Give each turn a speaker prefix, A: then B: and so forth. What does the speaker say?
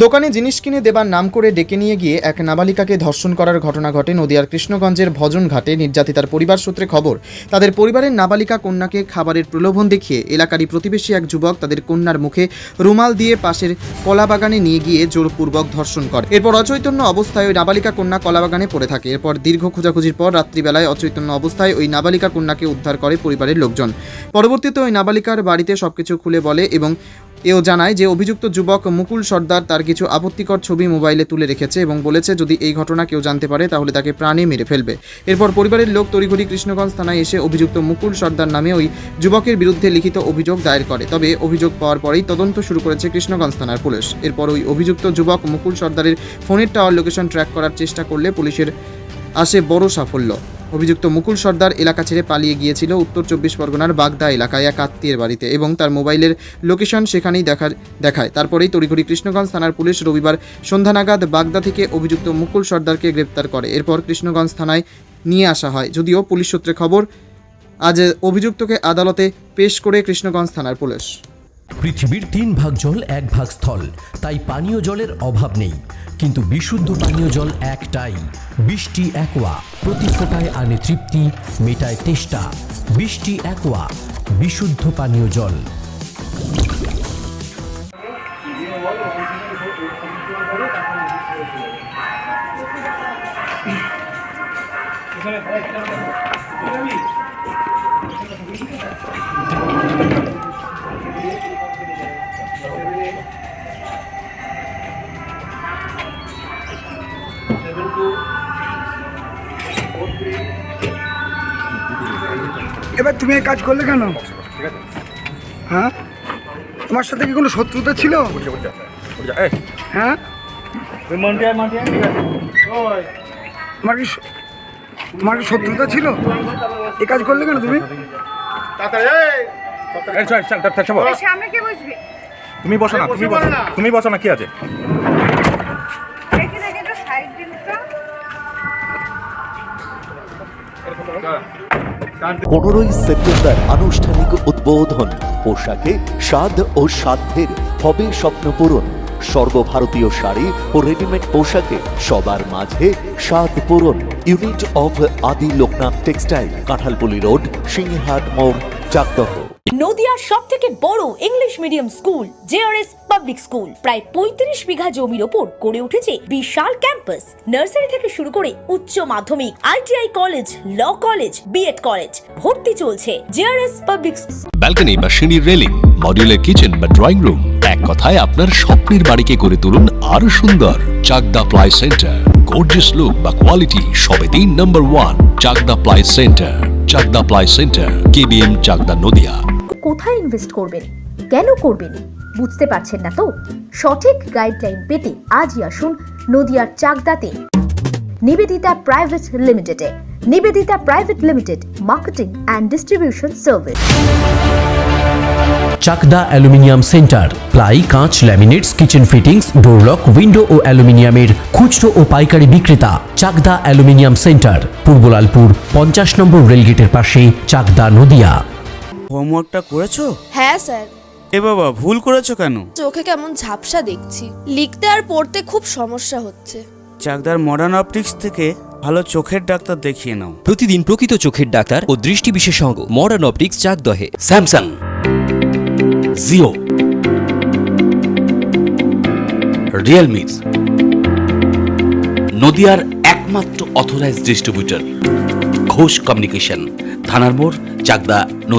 A: দোকানে জিনিস কিনে দেবার নাম করে ডেকে নিয়ে গিয়ে এক নাবালিকাকে ধর্ষণ করার ঘটনা ঘটে নদিয়ার কৃষ্ণগঞ্জের ভজনঘাটে। নির্যাতিতার পরিবার সূত্রে খবর, তাদের পরিবারের নাবালিকা কন্যাকে খাবারের প্রলোভন দেখিয়ে এলাকারই প্রতিবেশী এক যুবক তাদের কন্যার মুখে রুমাল দিয়ে পাশের কলাবাগানে নিয়ে গিয়ে জোরপূর্বক ধর্ষণ করে। এরপর অচৈতন্য অবস্থায় ওই নাবালিকা কন্যা কলাবাগানে পড়ে থাকে। এরপর দীর্ঘ খোঁজাখুঁজির পর রাত্রিবেলায় অচৈতন্য অবস্থায় ওই নাবালিকা কন্যাকে উদ্ধার করে পরিবারের লোকজন। পরবর্তীতে ওই নাবালিকার বাড়িতে সবকিছু খুলে বলে এবং এও জানায় যে অভিযুক্ত যুবক মুকুল সর্দার তার কিছু আপত্তিকর ছবি মোবাইলে তুলে রেখেছে এবং বলেছে যদি এই ঘটনা কেউ জানতে পারে তাহলে তাকে প্রাণে মেরে ফেলবে। এরপর পরিবারের লোক তড়িঘড়ি কৃষ্ণগঞ্জ থানায় এসে অভিযুক্ত মুকুল সর্দার নামে ওই যুবকের বিরুদ্ধে লিখিত অভিযোগ দায়ের করে। তবে অভিযোগ পাওয়ার পরেই তদন্ত শুরু করেছে কৃষ্ণগঞ্জ থানার পুলিশ। এরপর ওই অভিযুক্ত যুবক মুকুল সর্দারের ফোনের টাওয়ার লোকেশন ট্র্যাক করার চেষ্টা করলে পুলিশের আসে বড় সাফল্য। অভিযুক্ত মুকুল সর্দার এলাকা ছেড়ে পালিয়ে গিয়েছিল উত্তর 24 পরগনার বাগদা এলাকায় এক আত্মীয়ের বাড়িতে এবং তার মোবাইলের লোকেশন সেখানেই দেখায়। তারপরেই তড়িঘড়ি কৃষ্ণগঞ্জ থানার পুলিশ রবিবার সন্ধ্যা নাগাদ বাগদা থেকে অভিযুক্ত মুকুল সর্দারকে গ্রেপ্তার করে। এরপর কৃষ্ণগঞ্জ থানায় নিয়ে আসা হয়। যদিও পুলিশ সূত্রে খবর, আজ অভিযুক্তকে আদালতে পেশ করে কৃষ্ণগঞ্জ থানার পুলিশ।
B: পৃথিবীর 3 ভাগ জল 1 ভাগ স্থল, তাই পানীয় জলের অভাব নেই। কিন্তু বিশুদ্ধ পানীয় জল একটাই, বৃষ্টি অ্যাকোয়া। প্রতি ফোঁটায় আনে তৃপ্তি, মেটায় তেষ্টা। বৃষ্টি অ্যাকোয়া, বিশুদ্ধ পানীয় জল।
C: এবার তুমি এই কাজ করলে কেন? হ্যাঁ, তোমার সাথে কি কোনো শত্রুতা ছিল? হ্যাঁ, তোমার কি শত্রুতা ছিল? এই কাজ করলে কেন তুমি?
D: তুমি বসো না, তুমি বসো না, কি আছে?
E: 15ই সেপ্টেম্বর আনুষ্ঠানিক উদ্বোধন। পোশাকে স্বাদ ও সাধ্যের হবে স্বপ্নপূরণ। সর্বভারতীয় শাড়ি ও রেডিমেড পোশাকে সবার মাঝে স্বাদ পূরণ। ইউনিট অফ আদি লোকনাথ টেক্সটাইল, কাঁঠালপুলি রোড, সিংহাট মোড়, চাকদহ।
F: নদিয়ার সবথেকে বড় English medium school JRS public school প্রায় 35 বিঘা জমির ওপর গড়ে উঠেছে বিশাল ক্যাম্পাস। নার্সারি থেকে শুরু করে উচ্চ মাধ্যমিক, ITI college, law college, B Ed college ভর্তি চলছে জেআরএস পাবলিক।
G: ব্যালকনি বা সিঁড়ির রেলিং, মডিউলার কিচেন বা ড্রয়িং রুম, এক কথায় আপনার স্বপ্নের বাড়িকে করে তুলুন আরো সুন্দর। Chakdaha ply centre, gorgeous look বা কোয়ালিটি সবেতেই number 1। Chakdaha ply centre, Chakdaha ply centre, KBM, Chakdaha, Nadia.
H: কোথায় ইনভেস্ট করবেন, কেন করবেন বুঝতে পারছেন না তো? সঠিক গাইডলাইন পেতে আজই আসুন নদিয়ার চাকদাতে নিবেদিতা প্রাইভেট লিমিটেডে। Nivedita private limited, marketing and distribution service.
B: Chakdah aluminium centre, ply, কাঁচ, laminates, kitchen fittings, door lock, window ও অ্যালুমিনিয়ামের খুচরো ও পাইকারি বিক্রেতা। Chakdah aluminium centre, Purbalalpur 50 number রেলগেটের পাশে, চাকদা, নদিয়া।
I: হোমওয়ার্কটা করেছো?
J: হ্যাঁ স্যার।
I: এ বাবা, ভুল করেছো কেন?
J: চোখে কেমন ঝাপসা দেখছি, লিখতে আর পড়তে খুব সমস্যা হচ্ছে।
I: চাকদার মডার্ন অপটিক্স থেকে ভালো চোখের ডাক্তার দেখিয়ে নাও।
K: প্রতিদিন প্রকৃত চোখের ডাক্তার ও দৃষ্টি বিশেষজ্ঞ মডার্ন অপটিক্স, চাকদহে।
L: স্যামসাং, জিও, রিয়েলমি, নদিয়ার একমাত্র অথরাইজড ডিস্ট্রিবিউটর ঘোষ কমিউনিকেশন, থানার মোড়, চাকদা।